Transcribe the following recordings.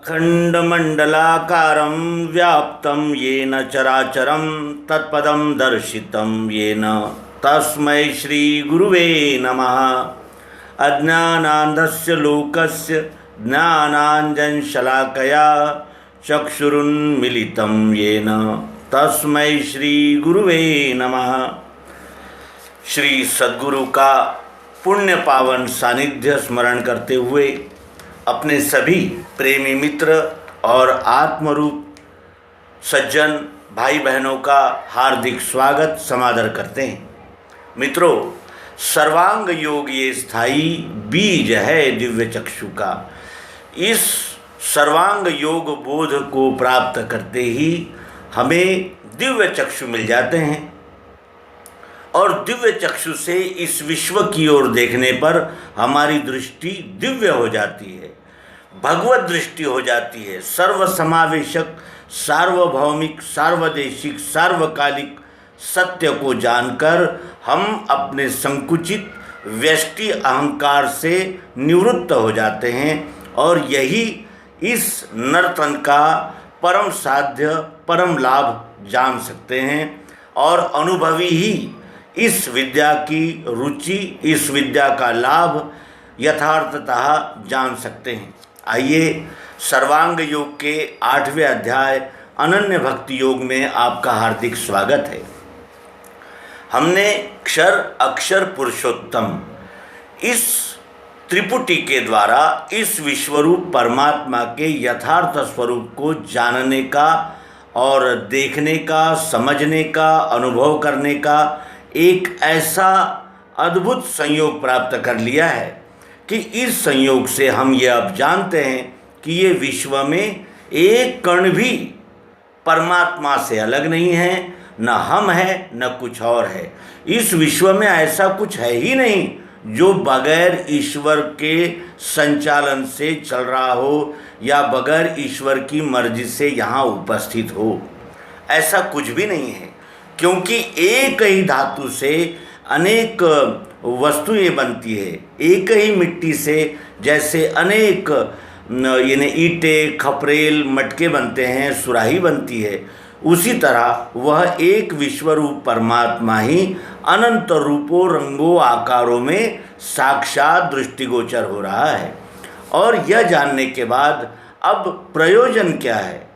खण्डमण्डलाकारं व्याप्तं येन चराचरं तत्पदं दर्शितं येन तस्मै श्रीगुरुवे नमः। अज्ञानान्धस्य लोकस्य ज्ञानाञ्जनशलाकया चक्षुरुन्मीलितं येन तस्मै श्रीगुरुवे नमः। श्री सद्गुरु का पुण्य पावन सानिध्य स्मरण करते हुए अपने सभी प्रेमी मित्र और आत्मरूप सज्जन भाई बहनों का हार्दिक स्वागत समादर करते हैं। मित्रों, सर्वांग योग ये स्थायी बीज है दिव्य चक्षु का। इस सर्वांग योग बोध को प्राप्त करते ही हमें दिव्य चक्षु मिल जाते हैं और दिव्य चक्षु से इस विश्व की ओर देखने पर हमारी दृष्टि दिव्य हो जाती है, भगवत दृष्टि हो जाती है। सर्वसमावेशक, सार्वभौमिक, सार्वदेशिक, सार्वकालिक सत्य को जानकर हम अपने संकुचित व्यष्टि अहंकार से निवृत्त हो जाते हैं और यही इस नर्तन का परम साध्य, परम लाभ जान सकते हैं और अनुभवी ही इस विद्या की रुचि, इस विद्या का लाभ यथार्थतः जान सकते हैं। आइए, सर्वांग योग के 8वें अध्याय अनन्य भक्ति योग में आपका हार्दिक स्वागत है। हमने क्षर अक्षर पुरुषोत्तम इस त्रिपुटी के द्वारा इस विश्वरूप परमात्मा के यथार्थ स्वरूप को जानने का और देखने का, समझने का, अनुभव करने का एक ऐसा अद्भुत संयोग प्राप्त कर लिया है कि इस संयोग से हम ये अब जानते हैं कि ये विश्व में एक कण भी परमात्मा से अलग नहीं है, न हम है न कुछ और है। इस विश्व में ऐसा कुछ है ही नहीं जो बगैर ईश्वर के संचालन से चल रहा हो या बगैर ईश्वर की मर्जी से यहाँ उपस्थित हो। ऐसा कुछ भी नहीं है, क्योंकि एक ही धातु से अनेक वस्तुएं बनती है। एक ही मिट्टी से जैसे अनेक यानी ईंटें, खपरेल, मटके बनते हैं, सुराही बनती है, उसी तरह वह एक विश्वरूप परमात्मा ही अनंत रूपों, रंगों, आकारों में साक्षात दृष्टिगोचर हो रहा है। और यह जानने के बाद अब प्रयोजन क्या है?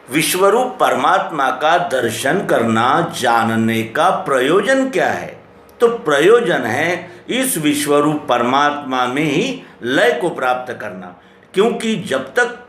विश्वरूप परमात्मा का दर्शन करना, जानने का प्रयोजन क्या है? तो प्रयोजन है इस विश्वरूप परमात्मा में ही लय को प्राप्त करना, क्योंकि जब तक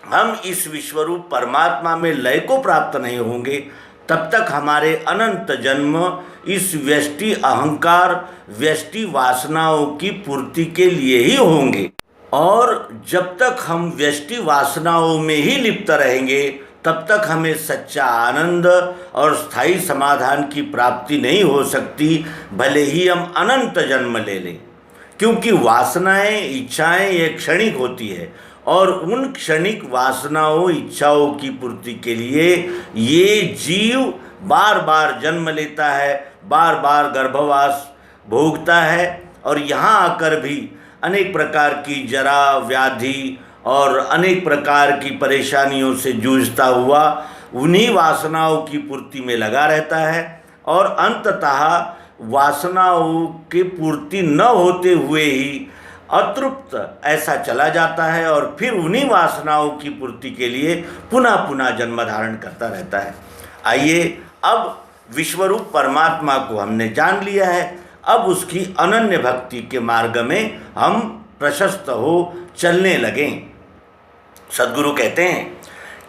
हम इस विश्वरूप परमात्मा में लय को प्राप्त नहीं होंगे तब तक हमारे अनंत जन्म इस व्यष्टि अहंकार, व्यष्टि वासनाओं की पूर्ति के लिए ही होंगे। और जब तक हम व्यष्टि वासनाओं में ही लिप्त रहेंगे तब तक हमें सच्चा आनंद और स्थायी समाधान की प्राप्ति नहीं हो सकती, भले ही हम अनंत जन्म ले लें। क्योंकि वासनाएं, इच्छाएं ये क्षणिक होती है और उन क्षणिक वासनाओं, इच्छाओं की पूर्ति के लिए ये जीव बार बार जन्म लेता है, बार बार गर्भवास भोगता है और यहाँ आकर भी अनेक प्रकार की जरा, व्याधि और अनेक प्रकार की परेशानियों से जूझता हुआ उन्हीं वासनाओं की पूर्ति में लगा रहता है और अंततः वासनाओं की पूर्ति न होते हुए ही अतृप्त ऐसा चला जाता है और फिर उन्हीं वासनाओं की पूर्ति के लिए पुनः पुनः जन्म धारण करता रहता है। आइए, अब विश्वरूप परमात्मा को हमने जान लिया है, अब उसकी अनन्य भक्ति के मार्ग में हम प्रशस्त हो चलने लगें। सद्गुरु कहते हैं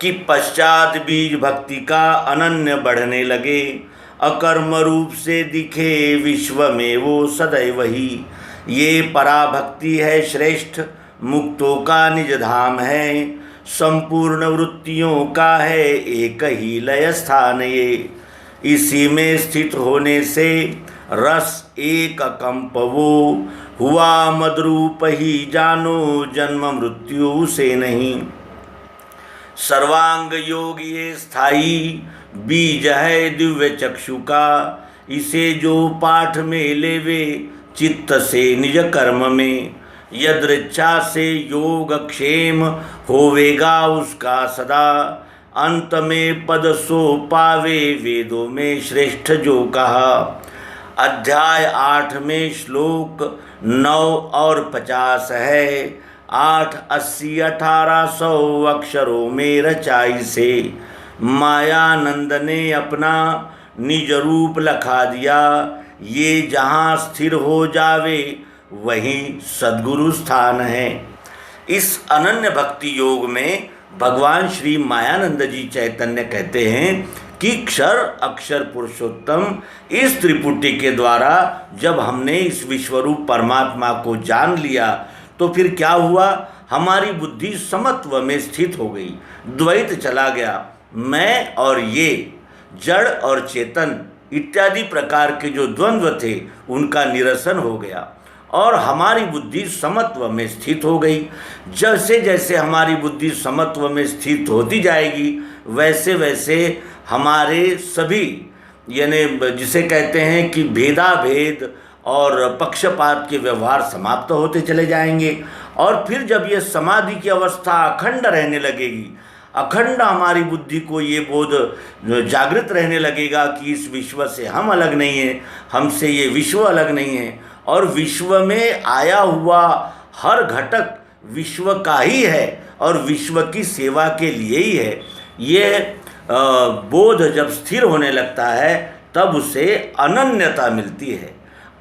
कि पश्चात बीज भक्ति का अनन्य बढ़ने लगे, अकर्म रूप से दिखे विश्व में वो सदैव ही। ये पराभक्ति है श्रेष्ठ, मुक्तों का निज धाम है, संपूर्ण वृत्तियों का है एक ही लय स्थान ये। इसी में स्थित होने से रस एक कंप वो, हुआ मद्रूप ही जानो जन्म मृत्यु से नहीं। सर्वांग योग ये स्थायी बीज है दिव्य चक्षु का, इसे जो पाठ में लेवे चित्त से निज कर्म में, यदृच्छा से योग क्षेम होवेगा उसका सदा, अंत में पद सो पावे वेदों में श्रेष्ठ जो कहा। अध्याय 8 में श्लोक 9 और 50 है। 8, 80, 1800 अक्षरों में रचाई से, मायानंद ने अपना निज रूप लखा दिया। ये जहाँ स्थिर हो जावे वहीं सद्गुरु स्थान है। इस अनन्य भक्ति योग में भगवान श्री मायानंद जी चैतन्य कहते हैं कि क्षर अक्षर पुरुषोत्तम इस त्रिपुटी के द्वारा जब हमने इस विश्वरूप परमात्मा को जान लिया तो फिर क्या हुआ, हमारी बुद्धि समत्व में स्थित हो गई, द्वैत चला गया। मैं और ये, जड़ और चेतन इत्यादि प्रकार के जो द्वंद्व थे उनका निरसन हो गया और हमारी बुद्धि समत्व में स्थित हो गई। जैसे जैसे हमारी बुद्धि समत्व में स्थित होती जाएगी वैसे वैसे हमारे सभी, यानी जिसे कहते हैं कि भेदाभेद और पक्षपात के व्यवहार समाप्त होते चले जाएंगे। और फिर जब ये समाधि की अवस्था अखंड रहने लगेगी, अखंड हमारी बुद्धि को ये बोध जागृत रहने लगेगा कि इस विश्व से हम अलग नहीं हैं, हमसे ये विश्व अलग नहीं है और विश्व में आया हुआ हर घटक विश्व का ही है और विश्व की सेवा के लिए ही है। ये बोध जब स्थिर होने लगता है तब उसे अनन्यता मिलती है,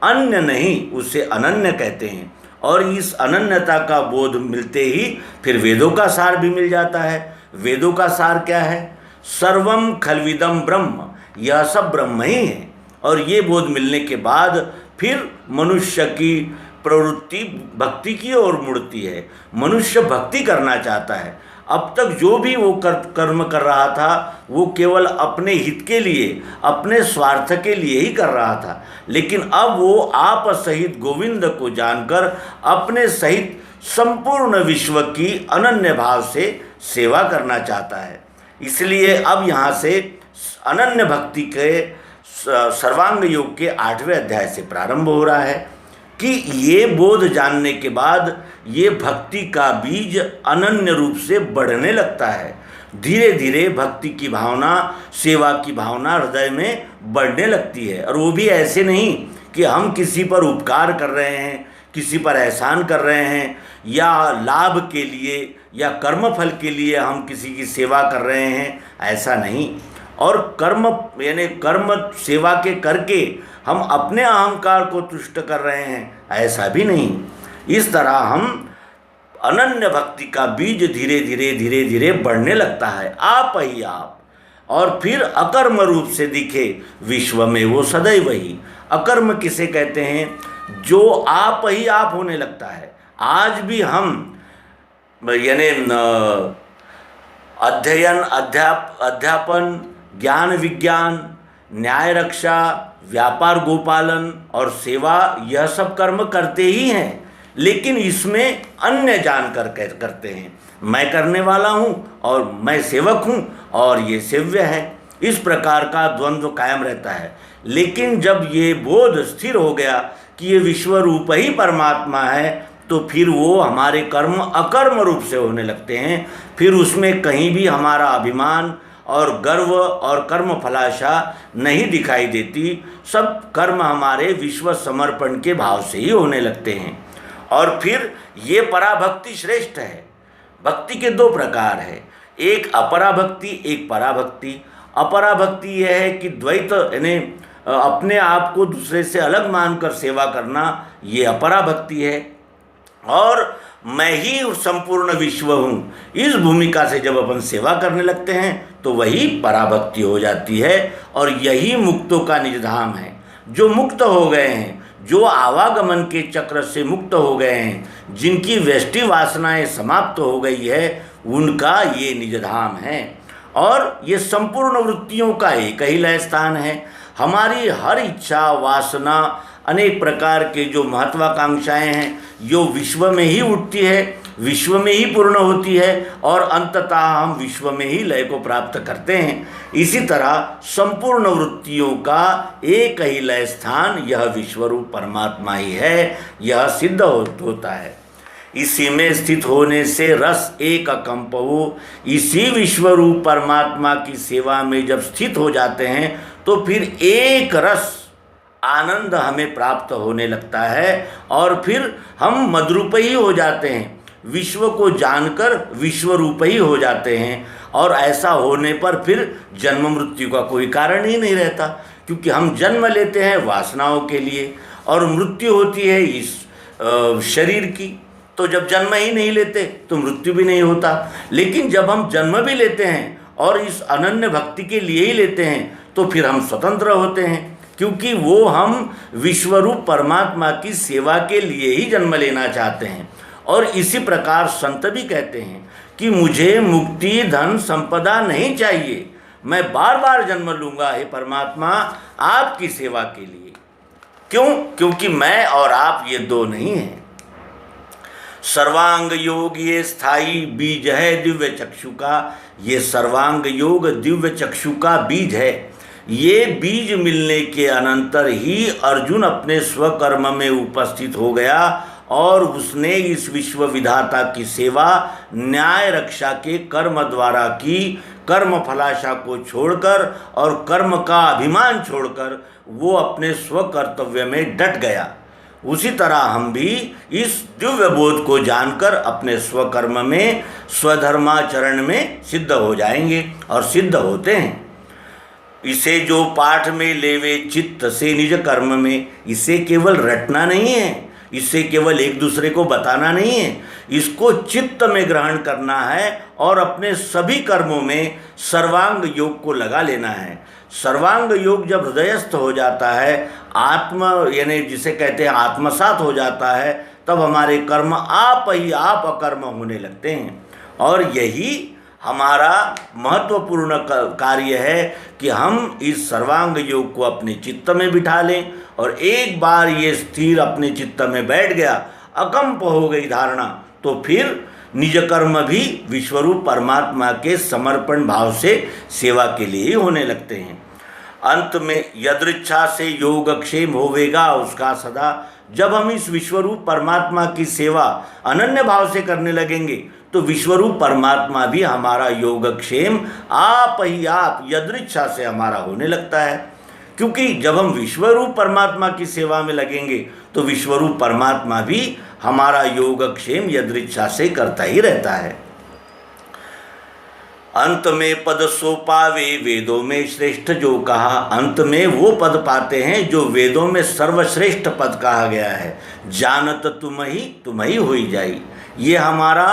अन्य नहीं उसे अनन्य कहते हैं। और इस अनन्यता का बोध मिलते ही फिर वेदों का सार भी मिल जाता है। वेदों का सार क्या है, सर्वम खलविदम ब्रह्म, यह सब ब्रह्म ही है। और ये बोध मिलने के बाद फिर मनुष्य की प्रवृत्ति भक्ति की ओर मुड़ती है, मनुष्य भक्ति करना चाहता है। अब तक जो भी वो कर्म कर रहा था वो केवल अपने हित के लिए, अपने स्वार्थ के लिए ही कर रहा था, लेकिन अब वो आप सहित गोविंद को जानकर अपने सहित संपूर्ण विश्व की अनन्य भाव से सेवा करना चाहता है। इसलिए अब यहाँ से अनन्य भक्ति के सर्वांग योग के 8वें अध्याय से प्रारंभ हो रहा है कि ये बोध जानने के बाद ये भक्ति का बीज अनन्य रूप से बढ़ने लगता है। धीरे धीरे भक्ति की भावना, सेवा की भावना हृदय में बढ़ने लगती है। और वो भी ऐसे नहीं कि हम किसी पर उपकार कर रहे हैं, किसी पर एहसान कर रहे हैं या लाभ के लिए या कर्मफल के लिए हम किसी की सेवा कर रहे हैं, ऐसा नहीं। और कर्म यानी कर्म सेवा के करके हम अपने अहंकार को तुष्ट कर रहे हैं, ऐसा भी नहीं। इस तरह हम अनन्य भक्ति का बीज धीरे धीरे धीरे धीरे बढ़ने लगता है, आप ही आप। और फिर अकर्म रूप से दिखे विश्व में वो सदैव ही। अकर्म किसे कहते हैं, जो आप ही आप होने लगता है। आज भी हम यानी अध्ययन, अध्यापन, ज्ञान विज्ञान, न्याय रक्षा, व्यापार गोपालन और सेवा, यह सब कर्म करते ही हैं, लेकिन इसमें अन्य जानकर करते हैं। मैं करने वाला हूँ और मैं सेवक हूँ और ये सेव्य है। इस प्रकार का द्वंद्व कायम रहता है। लेकिन जब ये बोध स्थिर हो गया कि ये विश्व रूप ही परमात्मा है, तो फिर वो हमारे कर्म अकर्म रूप से होने लगते हैं। फिर उसमें कहीं भी हमारा अभिमान और गर्व और कर्म फलाशा नहीं दिखाई देती। सब कर्म हमारे विश्व समर्पण के भाव से ही होने लगते हैं। और फिर ये पराभक्ति श्रेष्ठ है। भक्ति के 2 प्रकार है, एक अपराभक्ति, एक पराभक्ति। अपराभक्ति यह है कि द्वैत यानी अपने आप को दूसरे से अलग मानकर सेवा करना, ये अपराभक्ति है। और मैं ही संपूर्ण विश्व हूँ, इस भूमिका से जब अपन सेवा करने लगते हैं तो वही पराभक्ति हो जाती है। और यही मुक्तों का निजधाम है। जो मुक्त हो गए हैं, जो आवागमन के चक्र से मुक्त हो गए हैं, जिनकी व्यष्टि वासनाएं समाप्त हो गई है, उनका ये निजधाम है। और ये संपूर्ण वृत्तियों का एक ही लय स्थान है। हमारी हर इच्छा, वासना, अनेक प्रकार के जो महत्वाकांक्षाएं हैं, जो विश्व में ही उठती है, विश्व में ही पूर्ण होती है और अंततः हम विश्व में ही लय को प्राप्त करते हैं। इसी तरह संपूर्ण वृत्तियों का एक ही लय स्थान यह विश्वरूप परमात्मा ही है, यह सिद्ध होता है। इसी में स्थित होने से रस एक अकंप हो। इसी विश्वरूप परमात्मा की सेवा में जब स्थित हो जाते हैं तो फिर एक रस आनंद हमें प्राप्त होने लगता है और फिर हम मद्रूप ही हो जाते हैं, विश्व को जानकर विश्वरूप ही हो जाते हैं। और ऐसा होने पर फिर जन्म मृत्यु का कोई कारण ही नहीं रहता, क्योंकि हम जन्म लेते हैं वासनाओं के लिए और मृत्यु होती है इस शरीर की। तो जब जन्म ही नहीं लेते तो मृत्यु भी नहीं होता। लेकिन जब हम जन्म भी लेते हैं और इस अनन्य भक्ति के लिए ही लेते हैं तो फिर हम स्वतंत्र होते हैं, क्योंकि वो हम विश्वरूप परमात्मा की सेवा के लिए ही जन्म लेना चाहते हैं। और इसी प्रकार संत भी कहते हैं कि मुझे मुक्ति धन संपदा नहीं चाहिए, मैं बार बार जन्म लूँगा हे परमात्मा आपकी सेवा के लिए। क्यों? क्योंकि मैं और आप ये दो नहीं हैं। सर्वांग योग ये स्थाई बीज है दिव्य चक्षु का। ये सर्वांग योग दिव्य चक्षु का बीज है। ये बीज मिलने के अनंतर ही अर्जुन अपने स्वकर्म में उपस्थित हो गया और उसने इस विश्व विधाता की सेवा न्याय रक्षा के कर्म द्वारा की। कर्म फलाशा को छोड़कर और कर्म का अभिमान छोड़कर वो अपने स्वकर्तव्य में डट गया। उसी तरह हम भी इस दिव्य बोध को जानकर अपने स्वकर्म में स्वधर्माचरण में सिद्ध हो जाएंगे और सिद्ध होते हैं। इसे जो पाठ में लेवे चित्त से निज कर्म में, इसे केवल रटना नहीं है, इससे केवल एक दूसरे को बताना नहीं है, इसको चित्त में ग्रहण करना है और अपने सभी कर्मों में सर्वांग योग को लगा लेना है। सर्वांग योग जब हृदयस्थ हो जाता है, आत्म यानी जिसे कहते हैं आत्मसात हो जाता है, तब हमारे कर्म आप ही आप अकर्म होने लगते हैं। और यही हमारा महत्वपूर्ण कार्य है कि हम इस सर्वांग योग को अपने चित्त में बिठा लें। और एक बार ये स्थिर अपने चित्त में बैठ गया, अकंप हो गई धारणा, तो फिर निज कर्म भी विश्वरूप परमात्मा के समर्पण भाव से सेवा के लिए ही होने लगते हैं। अंत में यदृच्छा से योगक्षेम होवेगा उसका सदा। जब हम इस विश्वरूप परमात्मा की सेवा अनन्य भाव से करने लगेंगे तो विश्वरूप परमात्मा भी हमारा योगक्षेम आप ही आप यदृच्छा से हमारा होने लगता है। क्योंकि जब हम विश्वरूप परमात्मा की सेवा में लगेंगे तो विश्वरूप परमात्मा भी हमारा योगक्षेम यदृच्छा से करता ही रहता है। अंत में पद सो पावे वेदों में श्रेष्ठ जो कहा। अंत में वो पद पाते हैं जो वेदों में सर्वश्रेष्ठ पद कहा गया है, जानत तुम ही होई जाई। ये हमारा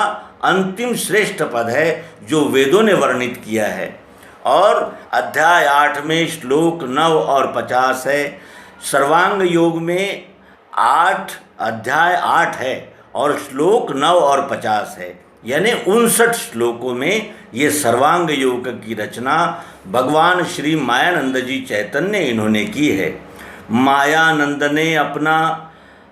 अंतिम श्रेष्ठ पद है जो वेदों ने वर्णित किया है। और अध्याय 8 में श्लोक 9 और 50 है। सर्वांग योग में 8 अध्याय 8 है और श्लोक 9 और 50 है, यानी 59 श्लोकों में ये सर्वांग योग की रचना भगवान श्री मायानंद जी चैतन्य इन्होंने की है। मायानंद ने अपना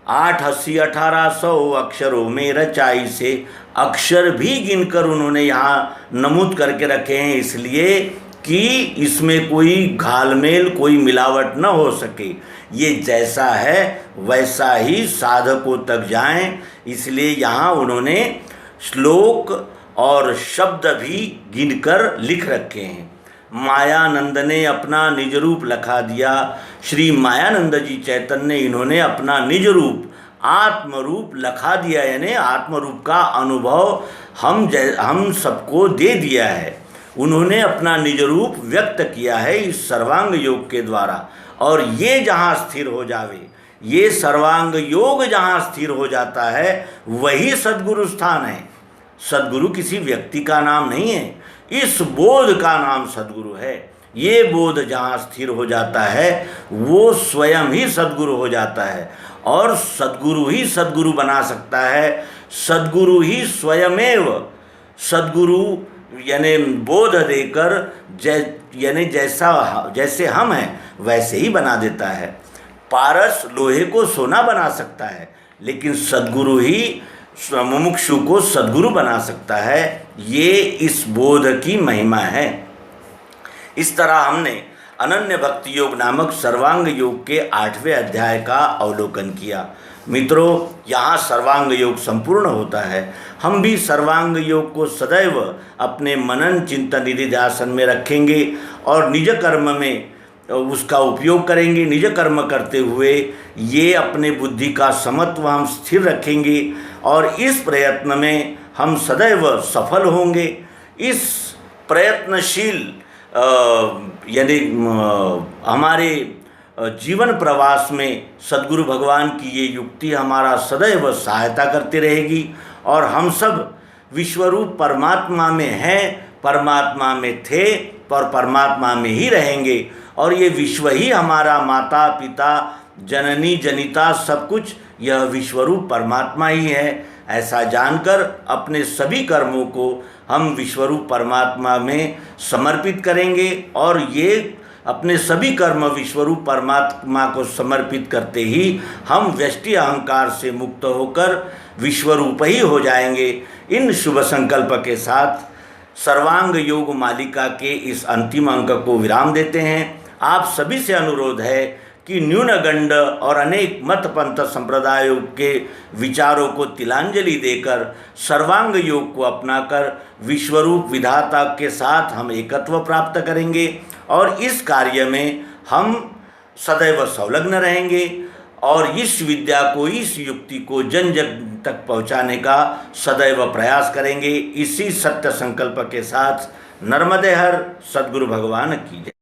880-1800 अक्षरों में रचाई से अक्षर भी गिनकर उन्होंने यहाँ नमूद करके रखे हैं, इसलिए कि इसमें कोई घालमेल कोई मिलावट न हो सके। ये जैसा है वैसा ही साधकों तक जाएं, इसलिए यहाँ उन्होंने श्लोक और शब्द भी गिनकर लिख रखे हैं। मायानंद ने अपना निज रूप लखा दिया। श्री मायानंद जी चैतन्य इन्होंने अपना निज रूप आत्मरूप लखा दिया, यानी आत्मरूप का अनुभव हम सबको दे दिया है। उन्होंने अपना निज रूप व्यक्त किया है इस सर्वांग योग के द्वारा। और ये जहाँ स्थिर हो जावे, ये सर्वांग योग जहाँ स्थिर हो जाता है वही सद्गुरु स्थान है। सद्गुरु किसी व्यक्ति का नाम नहीं है, इस बोध का नाम सद्गुरु है। ये बोध जहाँ स्थिर हो जाता है वो स्वयं ही सद्गुरु हो जाता है और सद्गुरु ही सद्गुरु बना सकता है। सद्गुरु ही स्वयमेव सद्गुरु यानी बोध देकर यानी जैसे हम हैं वैसे ही बना देता है। पारस लोहे को सोना बना सकता है, लेकिन सद्गुरु ही मुमुक्षु को सद्गुरु बना सकता है। ये इस बोध की महिमा है। इस तरह हमने अनन्य भक्ति योग नामक सर्वांग योग के 8वें अध्याय का अवलोकन किया। मित्रों, यहाँ सर्वांग योग संपूर्ण होता है। हम भी सर्वांग योग को सदैव अपने मनन चिंतन निधि ध्यान में रखेंगे और निज कर्म में उसका उपयोग करेंगे। निज कर्म करते हुए ये अपने बुद्धि का समत्व हम स्थिर रखेंगे और इस प्रयत्न में हम सदैव सफल होंगे। इस प्रयत्नशील यानी हमारे जीवन प्रवास में सद्गुरु भगवान की ये युक्ति हमारा सदैव सहायता करती रहेगी और हम सब विश्वरूप परमात्मा में हैं, परमात्मा में थे और परमात्मा में ही रहेंगे और ये विश्व ही हमारा माता पिता जननी जनिता सब कुछ यह विश्वरूप परमात्मा ही है। ऐसा जानकर अपने सभी कर्मों को हम विश्वरूप परमात्मा में समर्पित करेंगे और ये अपने सभी कर्म विश्वरूप परमात्मा को समर्पित करते ही हम व्यष्टि अहंकार से मुक्त होकर विश्वरूप ही हो जाएंगे। इन शुभ संकल्प के साथ सर्वांग योग मालिका के इस अंतिम अंक को विराम देते हैं। आप सभी से अनुरोध है कि न्यूनगंड और अनेक मत पंथ संप्रदायों के विचारों को तिलांजलि देकर सर्वांग योग को अपनाकर विश्वरूप विधाता के साथ हम एकत्व प्राप्त करेंगे और इस कार्य में हम सदैव संलग्न रहेंगे और इस विद्या को, इस युक्ति को जन जन तक पहुंचाने का सदैव प्रयास करेंगे। इसी सत्य संकल्प के साथ नर्मदे हर सद्गुरु भगवान की जय।